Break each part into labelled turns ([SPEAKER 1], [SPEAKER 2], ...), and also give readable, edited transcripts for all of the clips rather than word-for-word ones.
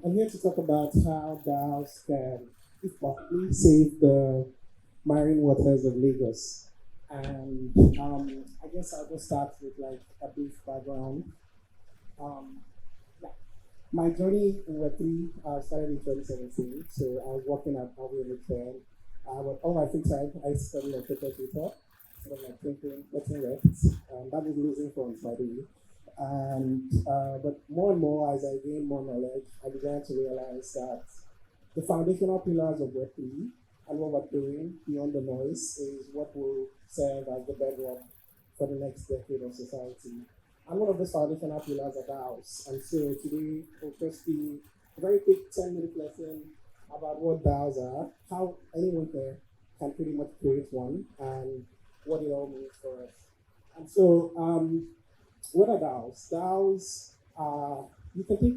[SPEAKER 1] I'm here to talk about how DAOs can, if possibly, save the marine waters of Lagos. And I guess I'll just start with like a brief background. Um, yeah. My journey in Web3 started in 2017. So I was working at Riteonthebeach. But all my free time, I studied on paper Twitter. Sort of like thinking, letting left. That was losing funds, by the way. And but more and more as I gained more knowledge, I began to realize that the foundational pillars of Web3 and what we're doing beyond the noise is what will serve as the bedrock for the next decade of society. And one of those foundational pillars are DAOs. And so today will just be a very quick 10-minute lesson about what DAOs are, how anyone here can pretty much create one, and what it all means for us. And so what are DAOs? DAOs are, you can think,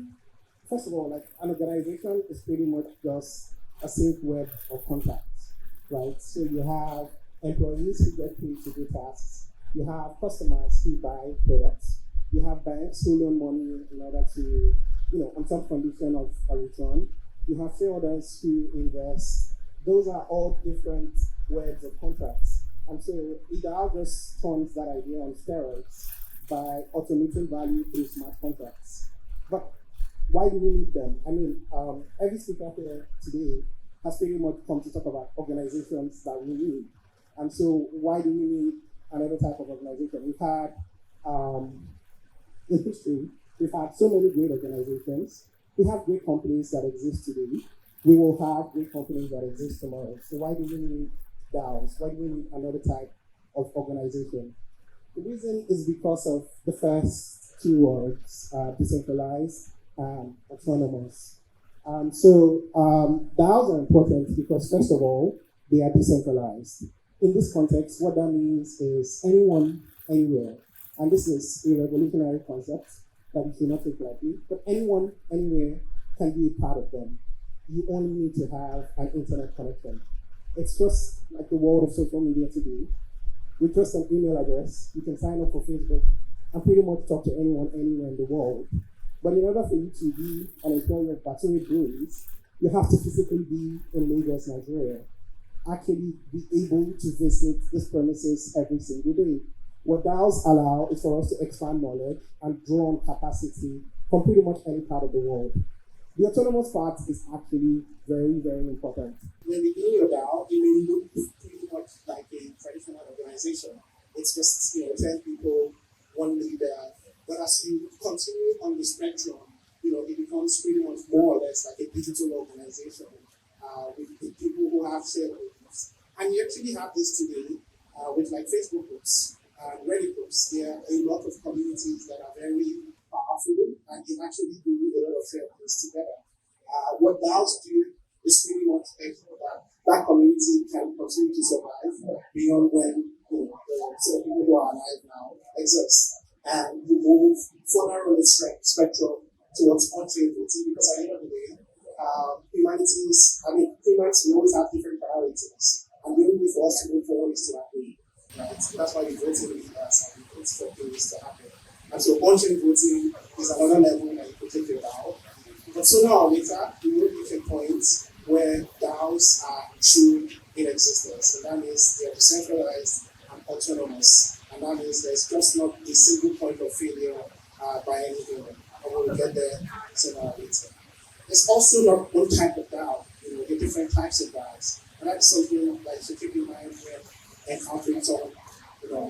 [SPEAKER 1] first of all, like an organization is pretty much just a safe web of contacts, right? So you have employees who get paid to do tasks. You have customers who buy products. You have banks who loan money in order to, on some condition of a return. You have shareholders who invest. Those are all different webs of contracts. And so DAO just turns that idea on steroids by automating value through smart contracts. But why do we need them? I mean, every speaker here today has pretty much come to talk about organizations that we need. And so why do we need another type of organization? We've had, in history, we've had so many great organizations. We have great companies that exist today. We will have great companies that exist tomorrow. So why do we need DAOs? Why do we need another type of organization? The reason is because of the first two words, decentralized and autonomous. DAOs are important because, first of all, they are decentralized. In this context, what that means is anyone, anywhere, and this is a revolutionary concept that you should not take lightly, but anyone, anywhere can be a part of them. You only need to have an internet connection. It's just like the world of social media today. With just an email address, you can sign up for Facebook and pretty much talk to anyone, anywhere in the world. But in order for you to be an employee of Battery Breweries, you have to physically be in Lagos, Nigeria. Actually be able to visit this premises every single day. What DAOs allow is for us to expand knowledge and draw on capacity from pretty much any part of the world. The autonomous part is actually very, very important. When you begin your DAO, it may look pretty much like a traditional organization. It's just 10 people, one leader. But as you continue on the spectrum, it becomes pretty much more or less like a digital organization with people who have shareholders. And you actually have this today with like Facebook groups and Reddit groups. There are a lot of communities that are very powerful and they actually do a lot of shareholders together. What DAOs do is pretty much make sure that community can continue to survive beyond when the people who are alive now exist. And you move further on the spectrum towards on-chain voting because at the end of the day, humans will always have different priorities. And the only way for us to move forward is to agree. Right? That's why the voting leaders and the votes for things to happen. And so on-chain voting is another level that you could take it down. But sooner or later, we will reach a point where DAOs are true in existence. And that means they are decentralized and autonomous. And that means there's just not a single point of failure by any human. And we'll get there sooner or later. There's also not one type of DAO, the different types of DAOs. And that's something like to keep in mind when encountering someone,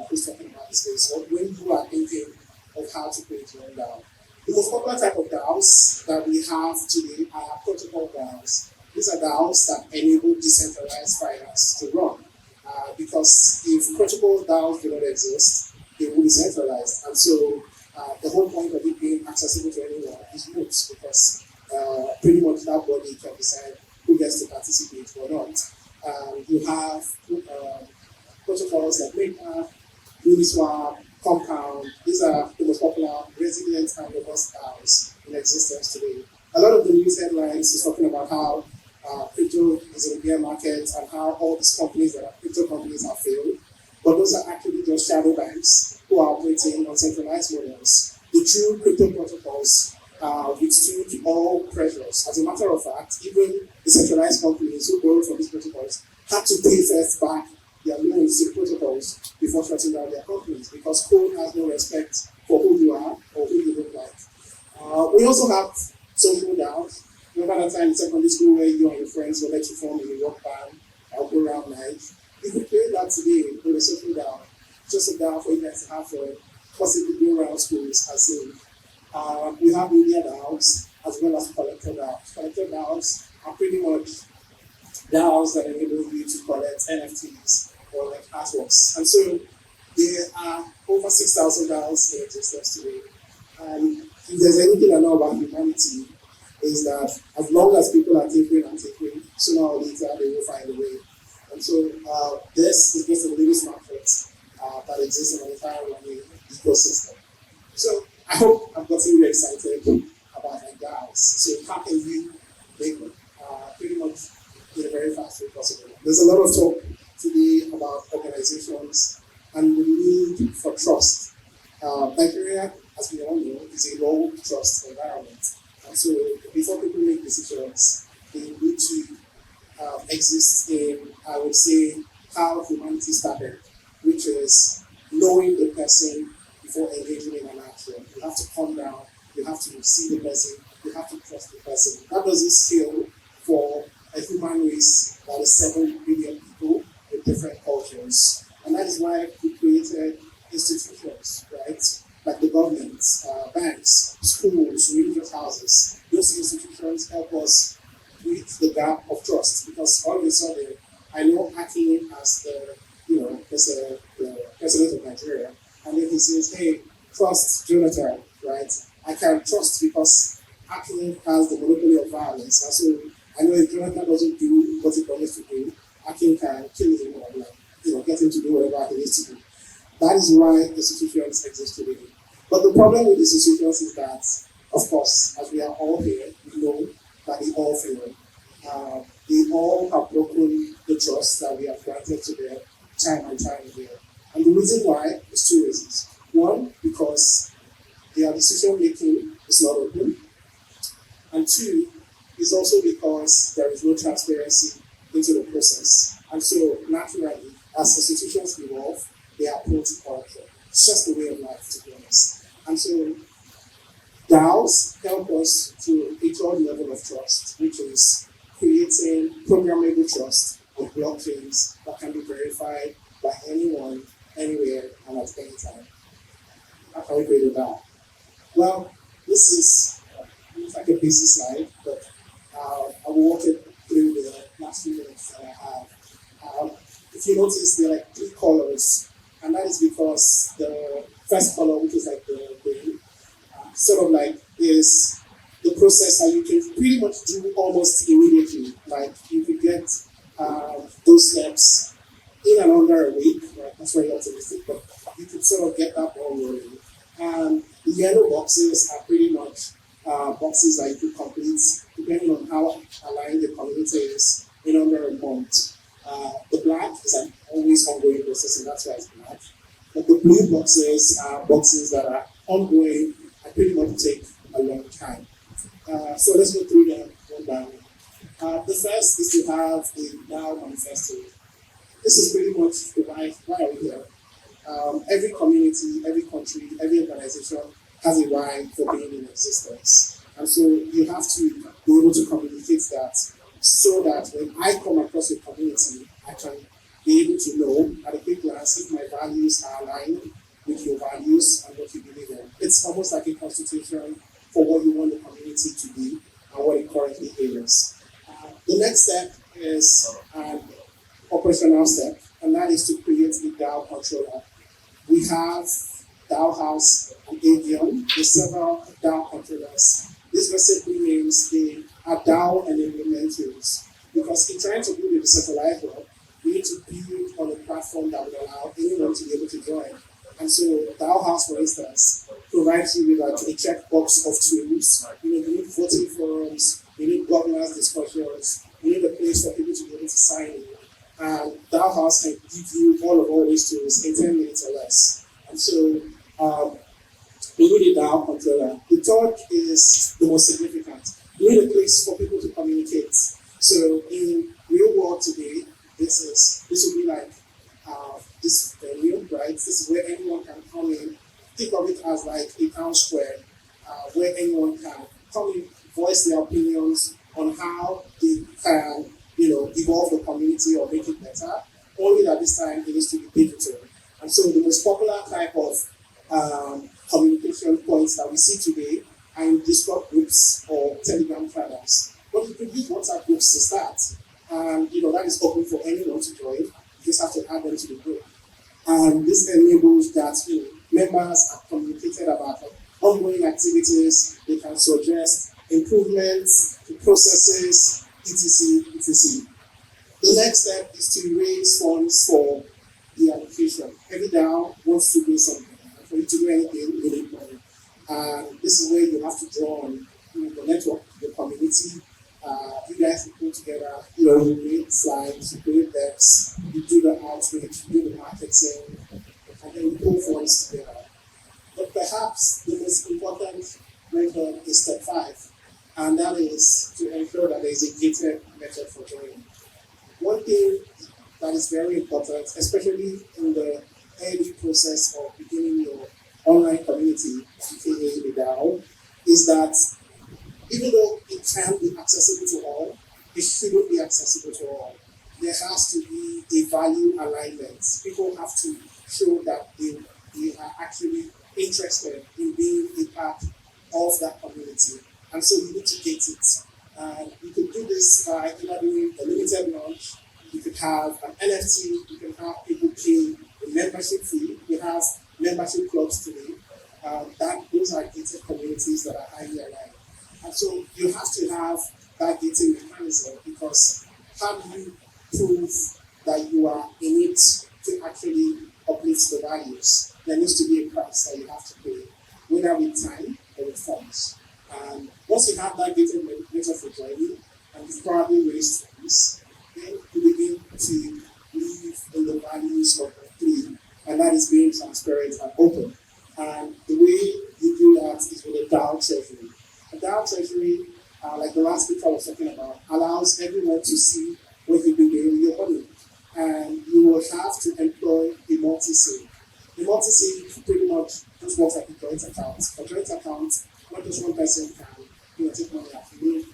[SPEAKER 1] who's talking about this space. So when you are thinking of how to create your own DAO. The most popular type of DAOs that we have today are protocol DAOs. These are DAOs that enable decentralized finance to run. Because if protocol DAOs do not exist, they will be centralized. And so the whole point of it being accessible to anyone is moot because pretty much that body can decide who gets to participate or not. You have protocols like Maker, Uniswap, Compound. These are the most popular resilient and robust DAOs in existence today. A lot of the news headlines is talking about how crypto is in the bear market and how all these companies that are crypto companies have failed. But those are actually just shadow banks who are operating on centralized models. The true crypto protocols withstood all pressures. As a matter of fact, even the centralized companies who borrowed from these protocols had to pay first back their loans to the protocols before shutting down their companies, because code has no respect for who you are or who you look like. We also have social DAOs. Remember that time in secondary school where you and your friends will let you form a rock band or go around night? You could create that today with a social DAO. Just a DAO for you guys to have for possibly go around schools as in. We have media DAOs as well as collector DAOs. Collector DAOs are pretty much DAOs that enable you to collect NFTs or like artworks. And so there are over 6,000 DAOs in existence today. And if there's anything I know about humanity, is that as long as people are tapering and tapering, sooner or later they will find a way. And so this is just the latest market that exists in the entire running ecosystem. So I hope I've gotten you excited about like DAOs. So how can you make them pretty much in a very fast way possible? There's a lot of talk today about organizations and the need for trust. Nigeria, as we all know, is a low trust environment. And so before people make decisions, they need to exist in, I would say, how humanity started, which is knowing the person before engaging in an action. You have to calm down, you have to see the person, you have to trust the person. That doesn't scale for a human race that is 7 billion people with different cultures. And that is why we created institutions, right? Like the government, banks, schools, religious houses. Those institutions help us bridge the gap of trust, because all of a sudden, I know Akin as the president of Nigeria, and then he says, hey, trust Jonathan, right? I can trust because Akin has the monopoly of violence. And so I know if Jonathan doesn't do what he promised to do, Akin can kill him or get him to do whatever he needs to do. That is why institutions exist today. But the problem with institutions is that, of course, as we are all here, we know that they all fail. They all have broken the trust that we have granted to them time and time again. And the reason why is 2 reasons. One, because their decision making is not open. And 2, is also because there is no transparency into the process. And so naturally, as institutions evolve, they are prone to corruption. It's just the way of life, to be honest. And so DAOs help us to a third level of trust, which is creating programmable trust on blockchains that can be verified by anyone, anywhere, and at any time. How can we create a DAO? Well, this is like a busy slide, but I will walk it through the last few minutes that I have. If you notice, there are like 3 colors, and that is because the first color, which is like the green, sort of like is the process that you can pretty much do almost immediately. Like you could get those steps in and under a week, right? That's very optimistic, but you could sort of get that ball rolling. And the yellow boxes are pretty much boxes that you could complete depending on how aligned the community is in under a month. The black is an always ongoing process, and that's why it's black. But the blue boxes are boxes that are ongoing and pretty much take a long time. So let's go through them one by one. The first is to have a DAO manifesto. This is pretty much the why are we here. Every community, every country, every organization has a why for being in existence. And so you have to be able to communicate that so that when I come across a community, I can be able to know at a quick glance if my values are aligned with your values and what you believe in. It's almost like a constitution for what you want the community to be and what it currently is. The next step is an operational step, and that is to create a DAO controller. We have DAO House and Avion, the several DAO controllers. This basically means they are DAO enablement tools, because in trying to build a decentralized world, we need to build on a platform that would allow anyone to be able to join. And so DAO House, for instance, provides you with a checkbox of tools. You need voting forums, you need governance discussions, you need a place for people to be able to sign in. And DAO House can give you all of these tools in 10 minutes or less. And so You need a DAO controller. The third is the most significant. You need a place for people to communicate. So in real world today, this will be like this venue, right? This is where anyone can come in. Think of it as like a town square, where anyone can come in, voice their opinions on how they can, evolve the community or make it better. Only that this time it needs to be digital. And so the most popular type of communication points that we see today are in Discord groups or Telegram channels. But you could use WhatsApp groups to start. And that is open for anyone to join. You just have to add them to the group. And this enables that members are communicated about ongoing activities. They can suggest improvements to processes, etc., etc. The next step is to raise funds for the application. Every DAO wants to do something. And for you to do anything, you need money. And this is where you have to draw on the network, the community. You guys will put together, you create slides, you create decks, you do the outreach, you do the marketing, and then you pull funds together. But perhaps the most important method is step 5, and that is to ensure that there is a gated method for joining. One thing that is very important, especially in the early process of beginning your online community, aka the DAO, is that even though it can be accessible to all, it shouldn't be accessible to all. There has to be a value alignment. People have to show that they are actually interested in being a part of that community. And so you need to gate it. And you could do this by either doing a limited launch, you could have an NFT, you can have people pay a membership fee. We have membership clubs today. Those are gated communities that are highly aligned. And so you have to have that gating mechanism, because how do you prove that you are in it to actually uplift the values? There needs to be a price that you have to pay, whether with time or with funds. And once you have that gated method for joining, and you've probably raised funds, then you begin to live in the values of the 3, and that is being transparent and open. And the way you do that is with a DAO treasury. A DAO treasury, like the last speaker was talking about, allows everyone to see what you've been doing with your money. And you will have to employ a multi-sig. The multi-sig pretty much just works like a joint account. A joint account, not just one person can take money out of you.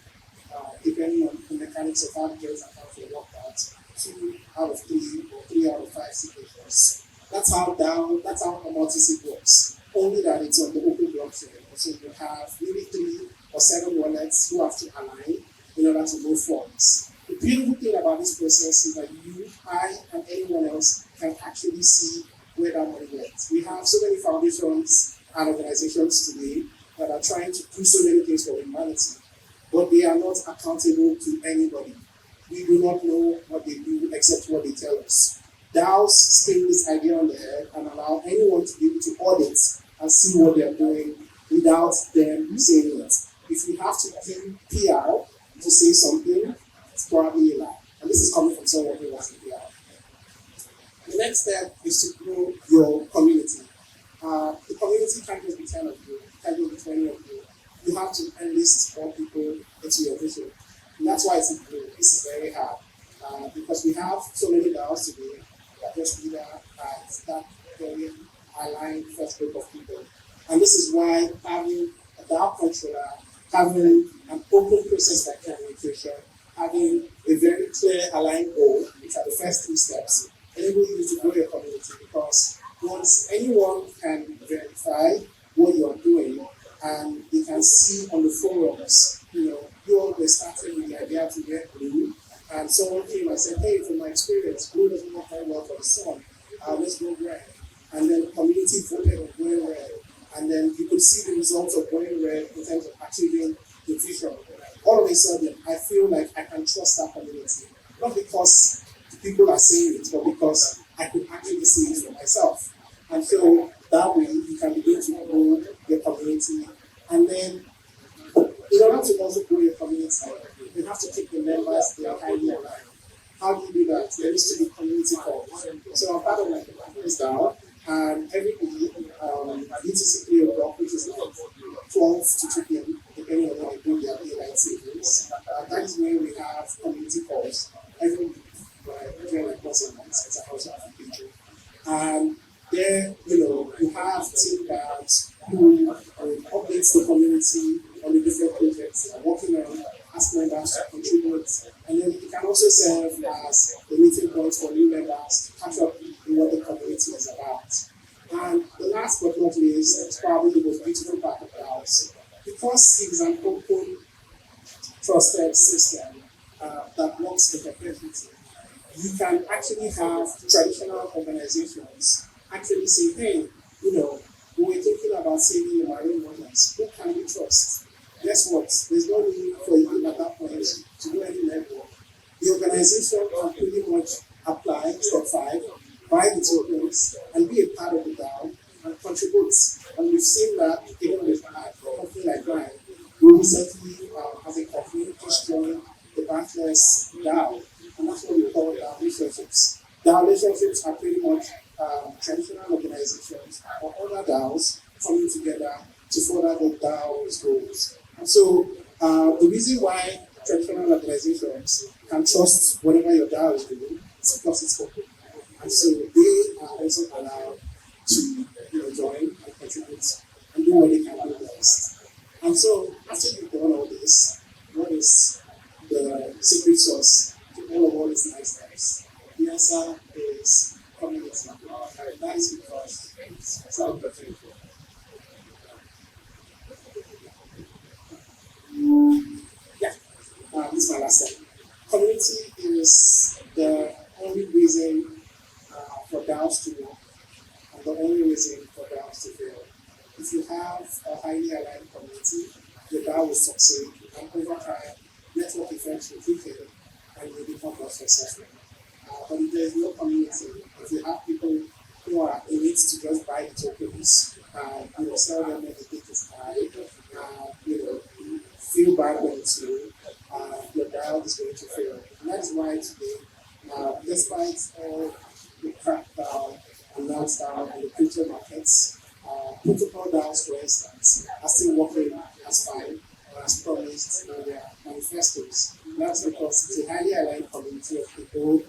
[SPEAKER 1] Depending on the mechanics of how the joint account will work out, 2 out of 3 or 3 out of 5 signatures. That's how a multi-sig works. Only that it's on the open blockchain. So you have maybe 3 or 7 wallets who have to align in order to move funds. The beautiful thing about this process is that you, I, and anyone else can actually see where that money went. We have so many foundations and organizations today that are trying to do so many things for humanity, but they are not accountable to anybody. We do not know what they do except what they tell us. DAOs spin this idea on the head and allow anyone to be able to audit and see what they're doing without them saying it. If you have to pay PR to say something, it's probably a lie. And this is coming from someone who was in PR. The next step is to grow your community. The community can't just be 10 of you, it can't just be 20 of you. You have to enlist more people into your vision. And that's why it's important. This is very hard. Because we have so many DAOs today that just leader as that very aligned first group of people. And this is why having a DAO controller, having an open process for communication, having a very clear aligned goal, which are the first 3 steps, enable you to grow your community, because once anyone can verify what you are doing and they can see on the forums, you all were starting with the idea to get blue, and someone came and said, hey, from my experience, blue doesn't work very well for the sun, let's go red. And then the community voted on going red. And then you could see the results of going red in terms of achieving the vision. All of a sudden, I feel like I can trust that community. Not because the people are saying it, but because I could actually see it for myself. And so that way, you can begin to grow your community. And then, in order to also grow your community, you have to keep the members they are highly aligned. How do you do that? There needs to be community calls. So I'm part of like a DAO, and every week UTC block, which is like 12 to 2 p.m., depending on when they do their daylight savings. That is where we have community calls every week, right? During like once a month, it's a house application. And there, you have team guys who updates the community on the different projects they're working on, ask members to contribute, and then it can also serve as a meeting point for new members to catch up in what the community is about. And the last but not least, it's probably the most beautiful part of the house. Because it is an open, trusted system that works in perpetuity, you can actually have traditional organizations actually say, hey, we were thinking about saving the marine waters. Who can we trust? Guess what? There's no need for you at that point to do any network. The organization can pretty much apply step 5, buy the tokens, and be a part of the DAO and contribute. And we've seen that even with a company like mine, we recently, as a company, just joined the Bachelor's DAO, and that's what we call DAO relationships. DAO relationships are pretty much traditional organizations or other DAOs coming together to further the DAO's goals. And so the reason why traditional organizations can trust whatever your DAO is doing is because it's open. And so they are also allowed to join and contribute and do what they can do best. And so after you've done all this, what is the secret sauce to all of these nice steps? The answer is community. That is because it's self-control. Yeah, this is my last step. Community is the only reason for DAOs to work and the only reason for DAOs to fail. If you have a highly aligned community, your DAO will succeed, and over time, network effects will kick in and you become more successful. But if there is no community, if you have people who are in it to just buy the tokens, sell them when the date is high, feel bad when it's low, your DAO is going to fail. And that is why today, despite all the crackdown and lockdown and the crypto markets, protocol DAOs, for instance, are still working as fine or as promised in their manifestos. That's because it's a highly aligned community of people